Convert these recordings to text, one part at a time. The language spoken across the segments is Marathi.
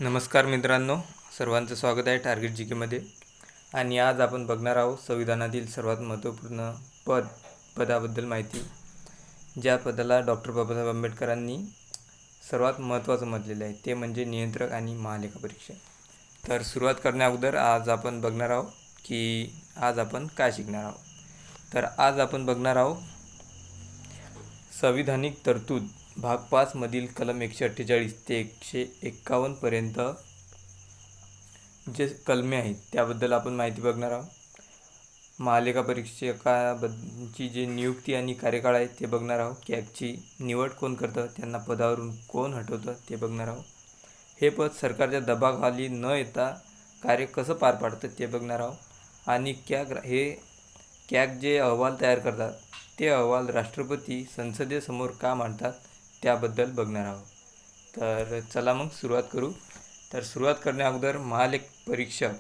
नमस्कार मित्रांनो, सर्वांचं स्वागत आहे टार्गेट जी केमध्ये. आणि आज आपण बघणार आहोत संविधानातील सर्वात महत्त्वपूर्ण पदाबद्दल माहिती. ज्या पदाला डॉक्टर बाबासाहेब आंबेडकरांनी सर्वात महत्त्वाचं म्हटलेलं आहे ते म्हणजे नियंत्रक आणि महालेखा परीक्षक. तर सुरुवात करण्या अगोदर आज आपण बघणार आहोत की आज आपण काय शिकणार आहोत. तर आज आपण बघणार आहोत संविधानिक तरतूद भाग 5 मधील कलम 148 ते 151 पर्यंत जे कलमे आहेत त्याबद्दल आपण माहिती बघणार आहोत. महालेखा परीक्षकाची जे नियुक्ती आणि कार्यकाळ आहे ते बघणार आहोत. कॅगची निवड कोण करतं, त्यांना पदावरून कोण हटवतं ते बघणार आहोत. हे पद सरकारच्या दबावाखाली न येता कार्य कसं पार पाडतं ते बघणार आहोत. आणि कॅग जे अहवाल तयार करतात ते अहवाल राष्ट्रपती संसदेसमोर का मांडतात त्याबद्दल बघणार आहोत. तर चला मग सुरुवात करू. तर सुरुवात करण्या अगोदर परीक्षक,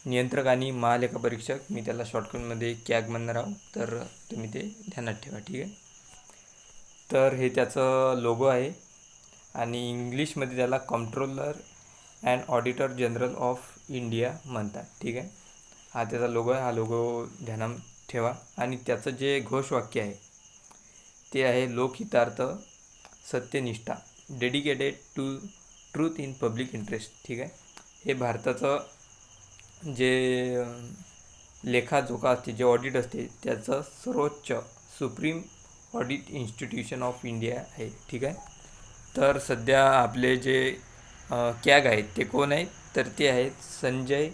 नियंत्रक आणि महालेखा परीक्षक, मी त्याला शॉर्टकटमध्ये कॅग म्हणणार आहोत, तर तुम्ही ते ध्यानात ठेवा. ठीक आहे. तर हे त्याचं लोगो आहे आणि इंग्लिशमध्ये त्याला comptroller and auditor general of India म्हणतात. ठीक आहे. हा त्याचा लोगो आहे. हा लोगो ध्यानात ठेवा. आणि त्याचं जे घोषवाक्य आहे ते आहे लोकहितार्थ सत्यनिष्ठा, dedicated to truth in public interest. ठीक आहे. हे भारताचं जे लेखाजोखा असते, जे ऑडिट असते, त्याचं सर्वोच्च supreme audit institution of India आहे. ठीक आहे. तर सध्या आपले जे कॅग आहेत ते कोण आहेत, तर ते आहेत संजय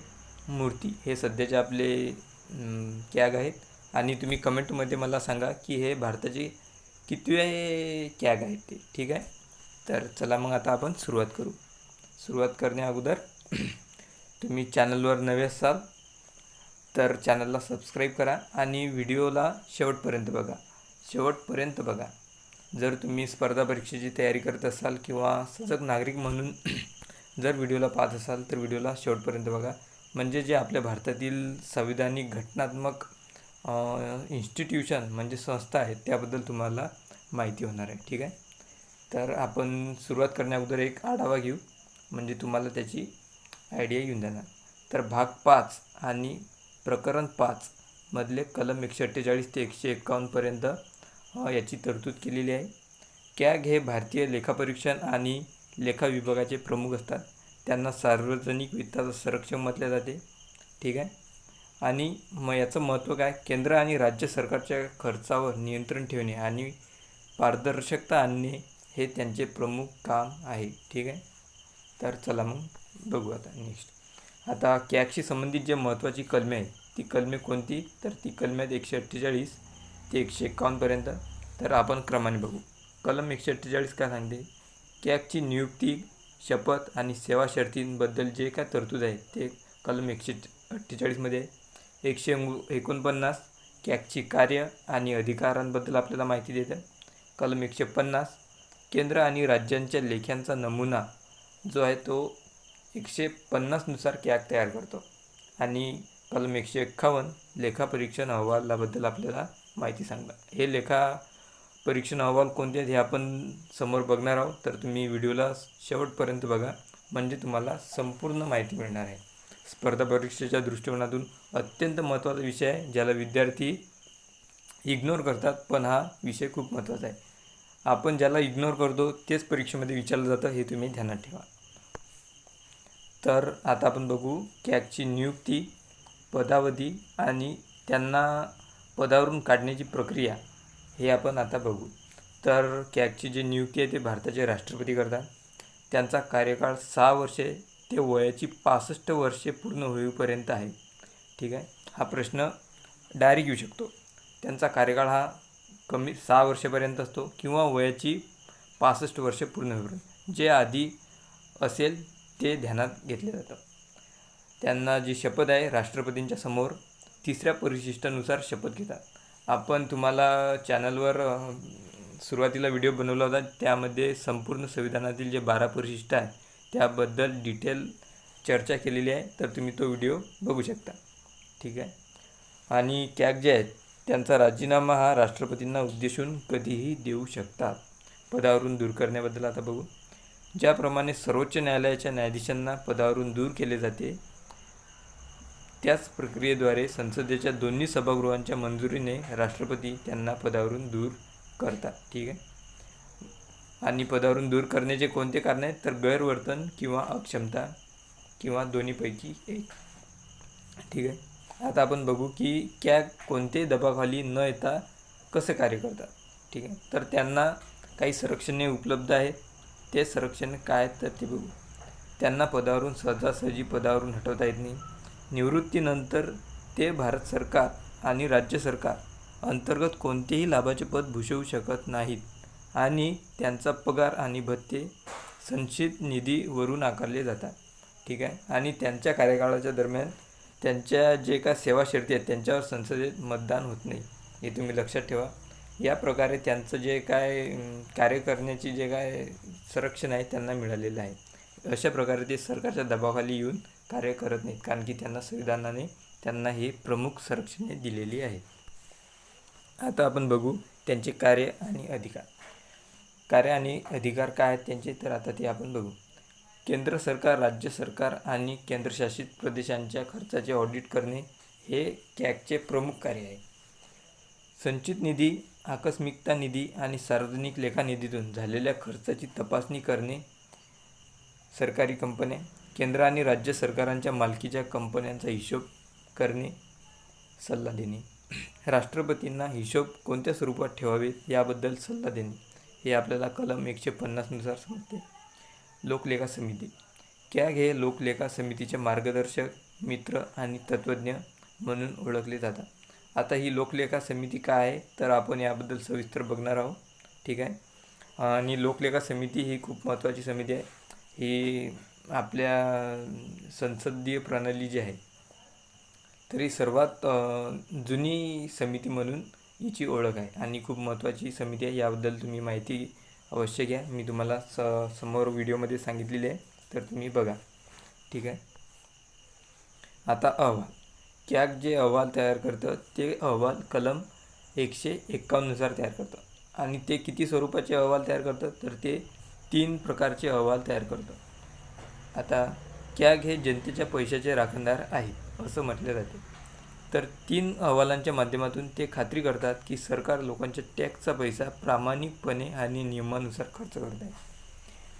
मूर्ती. हे सध्याचे आपले कॅग आहेत. आणि तुम्ही कमेंटमध्ये मला सांगा की हे भारताचे कितवे कॅग आहेत ते. ठीक आहे. तर चला मग आता आपण सुरुवात करू. सुरुवात करण्या अगोदर तुम्ही चॅनलवर नवे असाल तर चॅनलला सबस्क्राईब करा आणि व्हिडिओला शेवटपर्यंत बघा. जर तुम्ही स्पर्धा परीक्षेची तयारी करत असाल किंवा सजग नागरिक म्हणून जर व्हिडिओला पाहत असाल तर व्हिडिओला शेवटपर्यंत बघा. म्हणजे जे आपल्या भारतातील संविधानिक घटनात्मक इन्स्टिट्यूशन म्हणजे संस्था आहेत त्याबद्दल तुम्हाला माहिती होणार आहे. ठीक आहे. तर आपण सुरुवात करण्या अगोदर एक आढावा घेऊ म्हणजे तुम्हाला त्याची आयडिया येऊन जाणार. तर भाग 5 आणि प्रकरण 5 मधले कलम 148 ते 151 पर्यंत याची तरतूद केलेली आहे. कॅग हे भारतीय लेखापरीक्षण आणि लेखा विभागाचे प्रमुख असतात. त्यांना सार्वजनिक वित्ताचं संरक्षक म्हटले जाते. ठीक आहे. आणि मग याचं महत्त्व काय, केंद्र आणि राज्य सरकारच्या खर्चावर नियंत्रण ठेवणे आणि पारदर्शकता आणणे हे त्यांचे प्रमुख काम आहे. ठीक आहे. तर चला मग बघू आता नेक्स्ट. आता कॅगशी संबंधित जे महत्त्वाची कलमे आहेत ती कलमे कोणती, तर ती कलमे आहेत 148 ते 151 पर्यंत. तर आपण क्रमाने बघू. कलम 148 काय सांगते, कॅगची नियुक्ती, शपथ आणि सेवा शर्तींबद्दल जे काय तरतूद आहे ते कलम 148मध्ये. 149 कॅगची कार्य आणि अधिकारांबद्दल आपल्याला माहिती देतं. कलम 150 केंद्र आणि राज्यांच्या लेख्यांचा नमुना जो आहे तो 150 नुसार कॅग तयार करतो. आणि कलम 151 लेखापरीक्षण अहवालाबद्दल आपल्याला माहिती सांगतात. हे लेखापरीक्षण अहवाल कोणते आहेत हे आपण समोर बघणार आहोत. तर तुम्ही व्हिडिओला शेवटपर्यंत बघा म्हणजे तुम्हाला संपूर्ण माहिती मिळणार आहे. स्पर्धा परीक्षेच्या दृष्टिकोनातून अत्यंत महत्त्वाचा विषय आहे ज्याला विद्यार्थी इग्नोर करतात, पण हा विषय खूप महत्त्वाचा आहे. आपण ज्याला इग्नोर करतो तेच परीक्षेमध्ये विचारलं जातं, हे तुम्ही ध्यानात ठेवा. तर आता आपण बघू कॅगची नियुक्ती, पदावधी आणि त्यांना पदावरून काढण्याची प्रक्रिया हे आपण आता बघू. तर कॅगची जी नियुक्ती आहे ते भारताचे राष्ट्रपती करतात. त्यांचा कार्यकाळ 6 वर्षे ते वयाची 65 वर्षे पूर्ण होईपर्यंत आहे. ठीक आहे. हा प्रश्न डायरेक्ट येऊ शकतो. त्यांचा कार्यकाळ हा कमी 6 वर्षापर्यंत असतो किंवा वयाची 65 वर्षे पूर्ण होईपर्यंत. जे आधी असेल ते ध्यानात घेतले जातं. त्यांना जी शपथ आहे राष्ट्रपतींच्या समोर 3ऱ्या परिशिष्टानुसार शपथ घेतात. आपण तुम्हाला चॅनलवर सुरुवातीला व्हिडिओ बनवला होता, त्यामध्ये संपूर्ण संविधानातील जे 12 परिशिष्ट आहे त्याबद्दल डिटेल चर्चा केलेली आहे, तर तुम्ही तो व्हिडिओ बघू शकता. ठीक आहे. आणि कॅग जे आहेत त्यांचा राजीनामा हा राष्ट्रपतींना उद्देशून कधीही देऊ शकतात. पदावरून दूर करण्याबद्दल आता बघू. ज्याप्रमाणे सर्वोच्च न्यायालयाच्या न्यायाधीशांना पदावरून दूर केले जाते, त्याच प्रक्रियेद्वारे संसदेच्या दोन्ही सभागृहांच्या मंजुरीने राष्ट्रपती त्यांना पदावरून दूर करतात. ठीक आहे. आणि पदावरून दूर करण्याचे कोणते कारण आहेत, तर गैरवर्तन किंवा अक्षमता किंवा दोन्हीपैकी एक. ठीक आहे. आता आपण बघू की कोणते दबावाखाली न येता कसे कार्य करतात. ठीक आहे. तर त्यांना काही संरक्षणे उपलब्ध आहेत. ते संरक्षण काय तर ते बघू. त्यांना पदावरून सहजासहजी पदावरून हटवता येत नाही. निवृत्तीनंतर ते भारत सरकार आणि राज्य सरकार अंतर्गत कोणतेही लाभाचे पद भूषवू शकत नाहीत आणि त्यांचा पगार आणि भत्ते संचित निधीवरून आकारले जातात. ठीक आहे. आणि त्यांच्या कार्यकाळाच्या दरम्यान त्यांच्या जे काय सेवा शर्ती आहेत त्यांच्यावर संसदेत मतदान होत नाही. हे तुम्ही लक्षात ठेवा. या प्रकारे त्यांचं जे काय कार्य करण्याची जे काय संरक्षण आहे त्यांना मिळालेलं आहे. अशा प्रकारे ते सरकारच्या दबावाखाली येऊन कार्य करत नाहीत, कारण की त्यांना संविधानाने त्यांना हे प्रमुख संरक्षणे दिलेली आहेत. आता आपण बघू त्यांचे कार्य आणि अधिकार. कार्य आणि अधिकार काय आहेत त्यांचे, तर आता ते आपण बघू. केंद्र सरकार, राज्य सरकार आणि केंद्रशासित प्रदेशांच्या खर्चाचे ऑडिट करणे हे कॅगचे प्रमुख कार्य आहे. संचित निधी, आकस्मिकता निधी आणि सार्वजनिक लेखा निधीतून झालेल्या खर्चाची तपासणी करणे. सरकारी कंपन्या, केंद्र आणि राज्य सरकारांच्या मालकीच्या कंपन्यांचा हिशोब करणे, सल्ला देणे. राष्ट्रपतींना हिशोब कोणत्या स्वरूपात ठेवावेत याबद्दल सल्ला देणे. हे आपल्याला कलम 150 नुसार समजते. लोकलेखा समिती. कॅग हे लोकलेखा समितीचे मार्गदर्शक, मित्र आणि तत्त्वज्ञ म्हणून ओळखले जातात. आता ही लोकलेखा समिती काय आहे तर आपण याबद्दल सविस्तर बघणार आहोत. ठीक आहे. आणि लोकलेखा समिती ही खूप महत्त्वाची समिती आहे. ही आपल्या संसदीय प्रणाली जी आहे तरी सर्वात जुनी समिती म्हणून हिची ओळख आहे आणि खूप महत्त्वाची समिती आहे. याबद्दल तुम्ही माहिती अवश्य घ्या. मी तुम्हाला समोर व्हिडिओमध्ये सांगितलेली आहे, तर तुम्ही बघा. ठीक आहे. आता अहवाल. कॅग जे अहवाल तयार करतं ते अहवाल कलम 151 नुसार तयार करतं. आणि ते किती स्वरूपाचे अहवाल तयार करतं तर ते 3 प्रकारचे अहवाल तयार करतं. आता कॅग हे जनतेच्या पैशाचे राखणदार आहेत असं म्हटले जाते. तर 3 अहवालांच्या माध्यमातून ते खात्री करतात की सरकार लोकांच्या टॅक्सचा पैसा प्रामाणिकपणे आणि नियमानुसार खर्च करत आहे.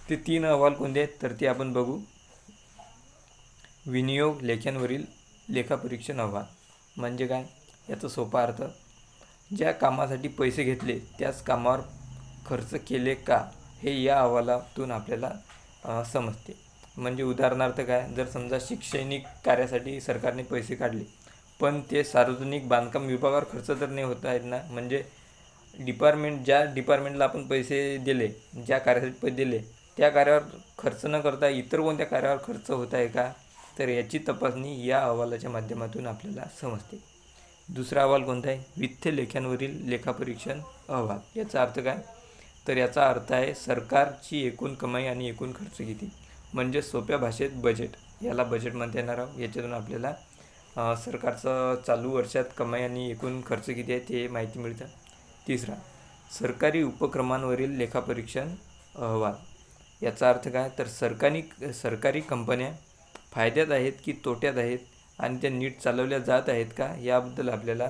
ते 3 अहवाल कोणते आहेत तर ते आपण बघू. विनियोग लेख्यांवरील लेखापरीक्षण अहवाल म्हणजे काय, याचा सोपा अर्थ, ज्या कामासाठी पैसे घेतले त्याच कामावर खर्च केले का हे या अहवालातून आपल्याला समजते. म्हणजे उदाहरणार्थ काय, जर समजा शैक्षणिक कार्यासाठी सरकारने पैसे काढले पण ते सार्वजनिक बांधकाम विभागावर खर्च तर नाही होत आहेत ना. म्हणजे ज्या डिपार्टमेंटला आपण पैसे दिले, ज्या कार्यासाठी पैसे दिले त्या कार्यावर खर्च न करता इतर कोणत्या कार्यावर खर्च होत आहे का, तर याची तपासणी या अहवालाच्या माध्यमातून आपल्याला समजते. दुसरा अहवाल कोणता आहे, वित्त लेख्यांवरील लेखापरीक्षण अहवाल. याचा अर्थ काय, तर याचा अर्थ आहे सरकारची एकूण कमाई आणि एकूण खर्च किती, म्हणजे सोप्या भाषेत बजेट. याला बजेट म्हणता येणार आहोत. याच्यातून आपल्याला सरकारचं चालू वर्षात कमाई आणि एकूण खर्च किती आहे ते माहिती मिळतं. तिसरा, सरकारी उपक्रमांवरील लेखापरीक्षण अहवाल. याचा अर्थ काय, तर सरकारी कंपन्या फायद्यात आहेत की तोट्यात आहेत आणि त्या नीट चालवल्या जात आहेत का याबद्दल आपल्याला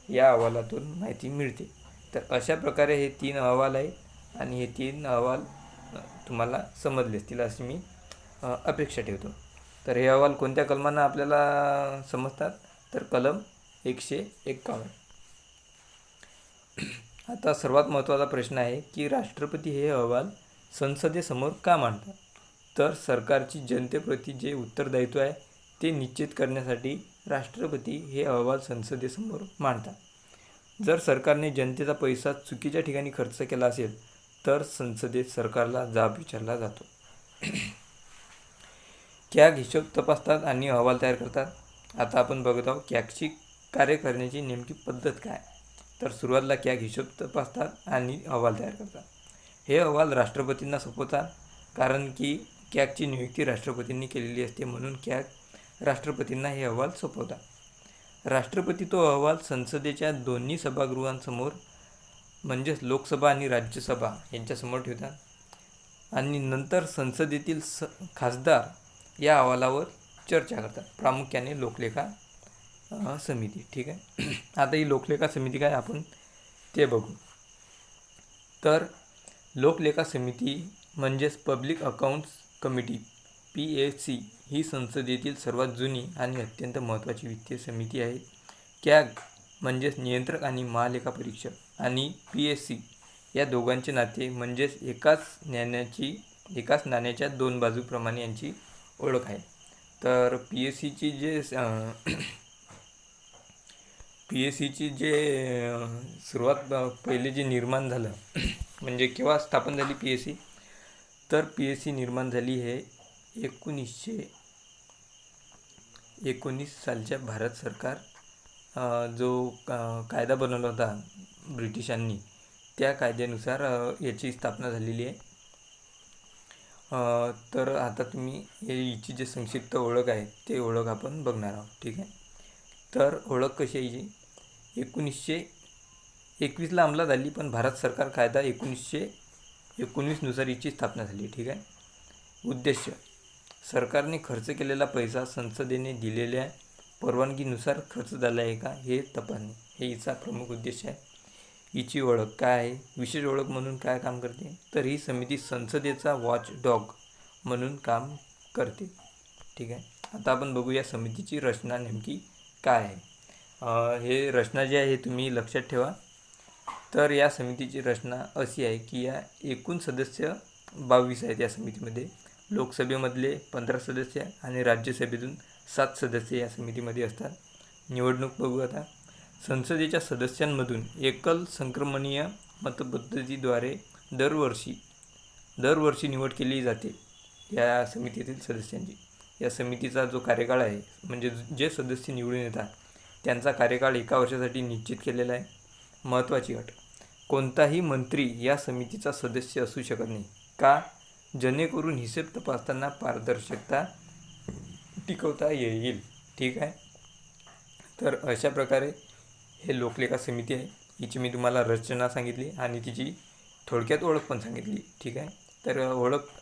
या अहवालातून माहिती मिळते. तर अशा प्रकारे हे 3 अहवाल आहेत आणि हे 3 अहवाल तुम्हाला समजले असतील अशी मी अपेक्षा ठेवतो. तर हे अहवाल कोणत्या कलमांना आपल्याला समजतात तर कलम 151. आता सर्वात महत्त्वाचा प्रश्न आहे की राष्ट्रपती हे अहवाल संसदेसमोर का मांडतात. तर सरकारची जनतेप्रती जे उत्तरदायित्व आहे ते निश्चित करण्यासाठी राष्ट्रपती हे अहवाल संसदेसमोर मांडतात. जर सरकारने जनतेचा पैसा चुकीच्या ठिकाणी खर्च केला असेल तर संसदेत सरकारला जाब विचारला जातो. कॅग हिशोब तपासतात आणि अहवाल तयार करतात. आता आपण बघत आहोत कॅगची कार्य करण्याची नेमकी पद्धत काय. तर सुरुवातीला कॅग हिशोब तपासतात आणि अहवाल तयार करतात. हे अहवाल राष्ट्रपतींना सोपवतात, कारण की कॅगची नियुक्ती राष्ट्रपतींनी केलेली असते, म्हणून कॅग राष्ट्रपतींना हे अहवाल सोपवतात. राष्ट्रपती तो अहवाल संसदेच्या दोन्ही सभागृहांसमोर म्हणजेच लोकसभा आणि राज्यसभा यांच्यासमोर ठेवतात. आणि नंतर संसदेतील खासदार या अहवालावर चर्चा करतात, प्रामुख्याने लोकलेखा समिती. ठीक आहे. आता ही लोकलेखा समिती काय आपण ते बघू. तर लोकलेखा समिती म्हणजेच पब्लिक अकाउंट्स कमिटी PAC ही संसदेतील सर्वात जुनी आणि अत्यंत महत्त्वाची वित्तीय समिती आहे. कॅग म्हणजेच नियंत्रक आणि महालेखा परीक्षक आणि PAC या दोघांचे नाते म्हणजेच एकाच नाण्याच्या दोन बाजूप्रमाणे यांची ओळख आहे. तर PACची जे सुरुवात पहिले जे निर्माण झालं म्हणजे केव्हा स्थापन झाली PAC, तर PAC निर्माण झाली हे 1919 सालच्या भारत सरकार जो कायदा बनवला होता ब्रिटिशांनी, त्या कायद्यानुसार याची स्थापना झालेली आहे. तर आता तुम्ही हिची जे संक्षिप्त ओळख आहे ते ओळख आपण बघणार आहोत. ठीक आहे. तर ओळख कशी आहे हिची, 1921ला अंमलात आली, पण भारत सरकार कायदा 1919 नुसार हिची स्थापना झाली. ठीक आहे. उद्देश, सरकारने खर्च केलेला पैसा संसदेने दिलेल्या परवानगीनुसार खर्च झाला आहे का हे तपासणे, हे हिचा प्रमुख उद्देश आहे. हिची ओळख काय आहे, विशेष ओळख म्हणून काय काम करते, तर ही समिती संसदेचा वॉचडॉग म्हणून काम करते. ठीक आहे. आता आपण बघू या समितीची रचना नेमकी काय आहे. हे रचना जे आहे हे तुम्ही लक्षात ठेवा. तर या समितीची रचना अशी आहे की या एकूण सदस्य 22 आहेत या समितीमध्ये. लोकसभेमधले 15 सदस्य आणि राज्यसभेतून 7 सदस्य या समितीमध्ये असतात. निवडणूक बघू आता. संसदेच्या सदस्यांमधून एकल संक्रमणीय मतपद्धतीद्वारे दरवर्षी निवड केली जाते या समितीतील सदस्यांची. या समितीचा जो कार्यकाळ आहे म्हणजे जे सदस्य निवडून येतात त्यांचा कार्यकाळ 1 वर्षासाठी निश्चित केलेला आहे. महत्त्वाची अट, कोणताही मंत्री या समितीचा सदस्य असू शकत नाही. का, जेणेकरून हिशेब तपासताना पारदर्शकता टिकवता येईल. ठीक आहे. तर अशा प्रकारे हे लोकलेखा समिती आहे. हिची मी तुम्हाला रचना सांगितली आणि तिची थोडक्यात ओळख पण सांगितली. ठीक आहे. तर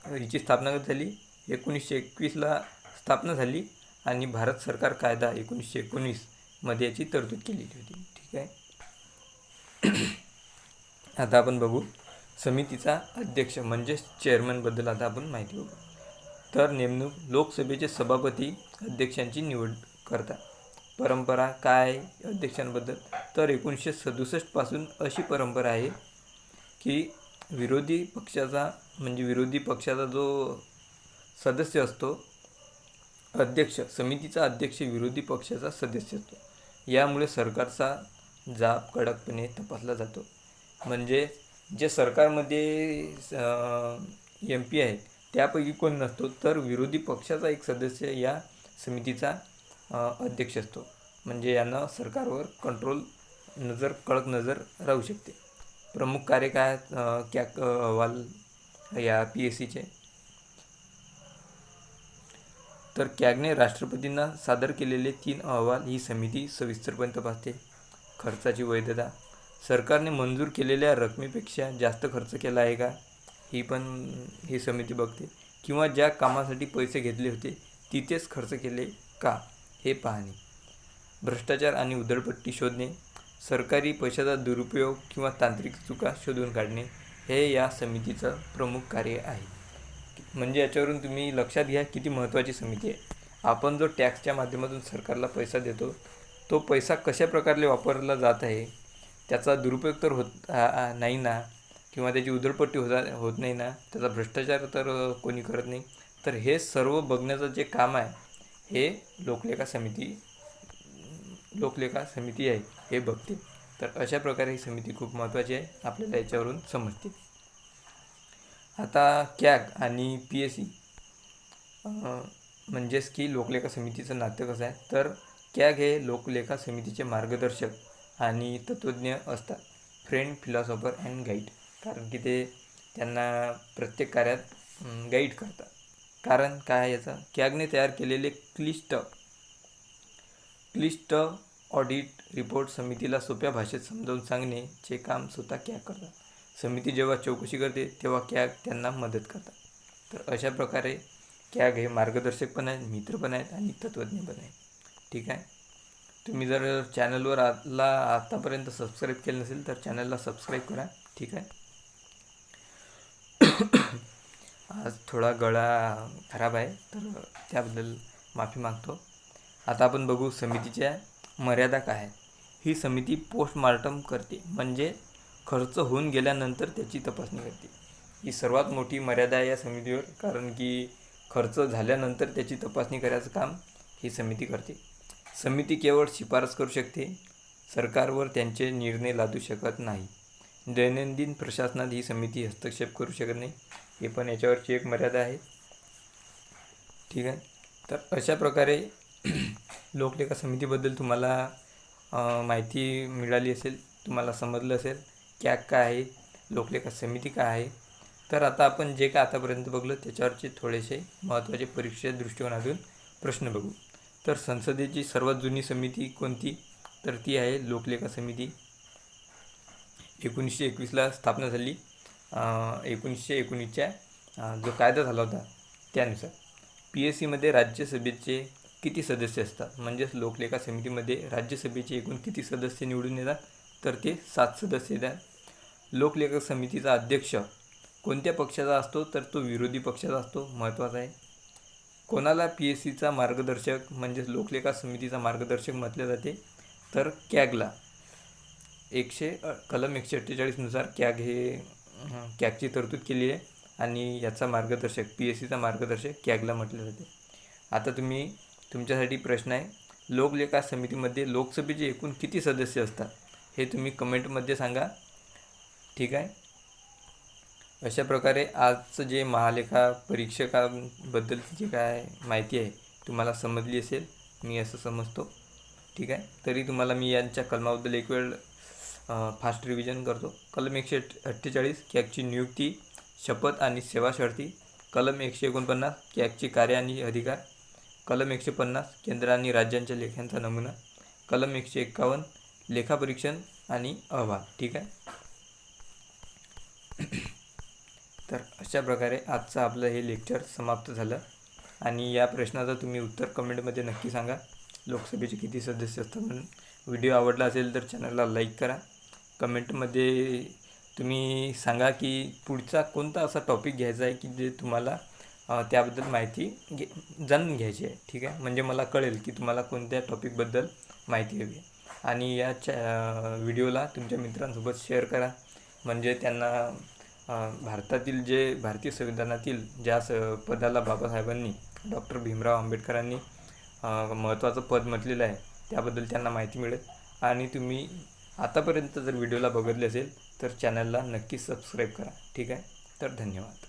हिची स्थापना कधी झाली, 1921ला स्थापना झाली आणि भारत सरकार कायदा 1919 मध्ये याची तरतूद केलेली होती. ठीक आहे. आता आपण बघू समितीचा अध्यक्ष म्हणजेच चेअरमनबद्दल आता आपण माहिती बघू. तर नेमणूक, लोकसभेचे सभापती अध्यक्षांची निवड करतात. परंपरा काय अध्यक्षांबद्दल, तर 1967 पासून अशी परंपरा आहे की विरोधी पक्षाचा जो सदस्य असतो अध्यक्ष, समितीचा अध्यक्ष विरोधी पक्षाचा सदस्य असतो. यामुळे सरकारचा जाब कडकपणे तपासला जातो. म्हणजे जे सरकारमध्ये MP आहेत त्यापैकी कोण नसतो, तर विरोधी पक्षाचा एक सदस्य या समितीचा अध्यक्ष असतो. म्हणजे यांना सरकारवर कडक नजर राहू शकते. प्रमुख कार्य काय अहवाल या PACचे, तर कॅगने राष्ट्रपतींना सादर केलेले 3 अहवाल ही समिती सविस्तरपणे तपासते. खर्चाची वैधता, सरकारने मंजूर केलेल्या रकमेपेक्षा जास्त खर्च केला आहे का ही समिती बघते. किंवा ज्या कामासाठी पैसे घेतले होते तिथेच खर्च केले का हे पाहणे. भ्रष्टाचार आणि उधळपट्टी शोधणे, सरकारी पैशाचा दुरुपयोग किंवा तांत्रिक चुका शोधून काढणे हे या समितीचं प्रमुख कार्य आहे. म्हणजे याच्यावरून तुम्ही लक्षात घ्या किती महत्त्वाची समिती आहे. आपण जो टॅक्सच्या माध्यमातून सरकारला पैसा देतो तो पैसा कशा प्रकारे वापरला जात आहे, त्याचा दुरुपयोग तर होत नाही ना, किंवा त्याची उधळपट्टी होत नाही ना, त्याचा भ्रष्टाचार तर कोणी करत नाही. तर हे सर्व बघण्याचं जे काम आहे हे लोकलेखा समिती आहे हे बघते. तर अशा प्रकारे ही समिती खूप महत्त्वाची आहे, आपल्याला याच्यावरून समजते. आता कॅग आणि PAC म्हणजेच की लोकलेखा समितीचं नातं कसं आहे, तर कॅग हे लोकलेखा समितीचे मार्गदर्शक आणि तत्त्वज्ञ असतात. फ्रेंड, फिलॉसॉफर अँड गाईड, कारण की ते त्यांना प्रत्येक कार्यात गाईड करतात. कारण काय याचं, कॅगने तयार केलेले क्लिष्ट ऑडिट रिपोर्ट समितीला सोप्या भाषेत समजावून सांगण्याचे काम स्वतः कॅग करतात. समिती जेव्हा चौकशी करते तेव्हा कॅग त्यांना मदत करतात. तर अशा प्रकारे कॅग हे मार्गदर्शक पण आहेत, मित्र पण आहेत आणि तत्त्वज्ञ पण आहेत. ठीक आहे. तुम्ही जर चॅनलवर आतापर्यंत सबस्क्राईब केलं नसेल तर चॅनलला सबस्क्राईब करा. ठीक आहे. आज थोडा गळा खराब आहे तर त्याबद्दल माफी मागतो. आता आपण बघू समितीच्या मर्यादा काय आहेत. ही समिती पोस्टमार्टम करते, म्हणजे खर्च होऊन गेल्यानंतर त्याची तपासणी करते. ही सर्वात मोठी मर्यादा आहे या समितीवर, कारण की खर्च झाल्यानंतर त्याची तपासणी करायचं काम ही समिती करते. समिती केवळ शिफारस करू शकते, सरकारवर त्यांचे निर्णय लादू शकत नाही. दैनंदिन प्रशासनात ही समिती हस्तक्षेप करू शकत नाही. हे पण याच्यावरची एक मर्यादा आहे. ठीक आहे. तर अशा प्रकारे लोकलेखा समितीबद्दल तुम्हाला माहिती मिळाली असेल, तुम्हाला समजलं असेल कॅग काय आहे, लोकलेखा समिती काय आहे. तर आता आपण जे काय आतापर्यंत बघलं त्याच्यावरचे थोडेसे महत्त्वाचे परीक्षेच्या दृष्टिकोनातून प्रश्न बघू. तर संसदेची सर्वात जुनी समिती कोणती, तर ती आहे लोकलेखा समिती. 1921ला स्थापना झाली. 1919च्या जो कायदा झाला होता त्यानुसार PSCमध्ये राज्यसभेचे किती सदस्य असतात, म्हणजेच लोकलेखा समितीमध्ये राज्यसभेचे एकूण किती सदस्य निवडून येतात, तर ते 7 सदस्य येतात. लोकलेखा समितीचा अध्यक्ष कोणत्या पक्षाचा असतो, तर तो विरोधी पक्षाचा असतो. महत्त्वाचा आहे. कोणाला PSCचा मार्गदर्शक म्हणजेच लोकलेखा समितीचा मार्गदर्शक म्हटले जाते, तर कॅगला. कलम 148नुसार कॅगची तरतूद केली आहे आणि याचा मार्गदर्शक PSCचा मार्गदर्शक कॅगला म्हटले जाते. आता तुमच्यासाठी प्रश्न आहे, लोकलेखा समितीमध्ये लोकसभेचे एकूण किती सदस्य असतात, हे तुम्ही कमेंटमध्ये सांगा. ठीक आहे. अशा प्रकारे आजचं जे महालेखा परीक्षकांबद्दलची जी काय माहिती आहे तुम्हाला समजली असेल, मी असं समजतो. ठीक आहे. तरी तुम्हाला मी यांच्या कलमाबद्दल एक वेळ फास्ट रिव्हिजन करतो. कलम 148 कॅगची नियुक्ती, शपथ आणि सेवा शर्ती. कलम 149 कॅगचे कार्य आणि अधिकार. कलम 150 केंद्र आणि राज्यांच्या लेखांचा नमुना. कलम 151 लेखापरीक्षण आणि अहवाल. ठीक आहे. तर अशा प्रकारे आजचं आपलं हे लेक्चर समाप्त झालं आणि या प्रश्नाचं तुम्ही उत्तर कमेंटमध्ये नक्की सांगा, लोकसभेचे किती सदस्य असतात म्हणून. व्हिडिओ आवडला असेल तर चॅनलला लाईक करा. कमेंटमध्ये तुम्ही सांगा की पुढचा कोणता असा टॉपिक घ्यायचा आहे की जे तुम्हाला त्याबद्दल माहिती जाणून घ्यायची आहे. ठीक आहे. म्हणजे मला कळेल की तुम्हाला कोणत्या टॉपिकबद्दल माहिती हवी आहे. आणि या व्हिडिओला तुमच्या मित्रांसोबत शेअर करा, म्हणजे त्यांना भारतातील जे भारतीय संविधानातील ज्या पदाला बाबासाहेबांनी डॉक्टर भीमराव आंबेडकरांनी महत्त्वाचं पद म्हटलेलं आहे त्याबद्दल त्यांना माहिती मिळेल. आणि तुम्ही आतापर्यंत जर व्हिडिओला बघितले असेल तर चॅनलला नक्की सबस्क्राईब करा. ठीक आहे. तर धन्यवाद.